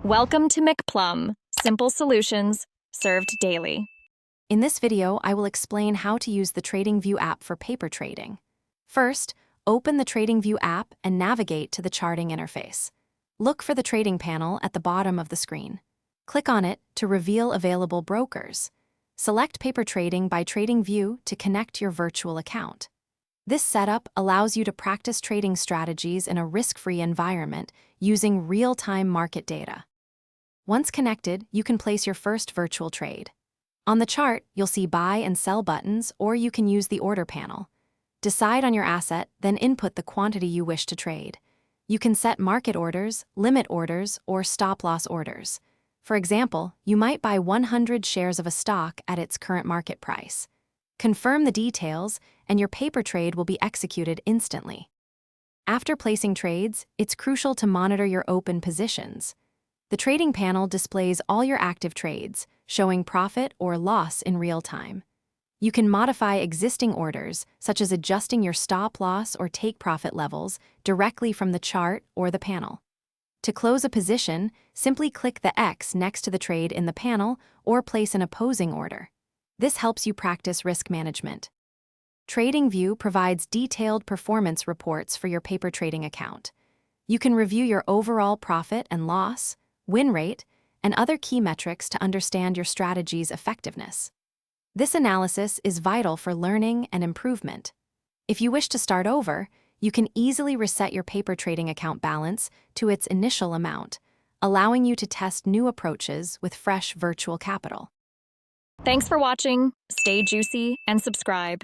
Welcome to McPlum, simple solutions served daily. In this video, I will explain how to use the TradingView app for paper trading. First, open the TradingView app and navigate to the charting interface. Look for the trading panel at the bottom of the screen. Click on it to reveal available brokers. Select Paper Trading by TradingView to connect your virtual account. This setup allows you to practice trading strategies in a risk-free environment using real-time market data. Once connected, you can place your first virtual trade. On the chart, you'll see buy and sell buttons, or you can use the order panel. Decide on your asset, then input the quantity you wish to trade. You can set market orders, limit orders, or stop-loss orders. For example, you might buy 100 shares of a stock at its current market price. Confirm the details, and your paper trade will be executed instantly. After placing trades, it's crucial to monitor your open positions. The trading panel displays all your active trades, showing profit or loss in real time. You can modify existing orders, such as adjusting your stop-loss or take-profit levels, directly from the chart or the panel. To close a position, simply click the X next to the trade in the panel or place an opposing order. This helps you practice risk management. TradingView provides detailed performance reports for your paper trading account. You can review your overall profit and loss, win rate, and other key metrics to understand your strategy's effectiveness. This analysis is vital for learning and improvement. If you wish to start over, you can easily reset your paper trading account balance to its initial amount, allowing you to test new approaches with fresh virtual capital. Thanks for watching. Stay juicy and subscribe.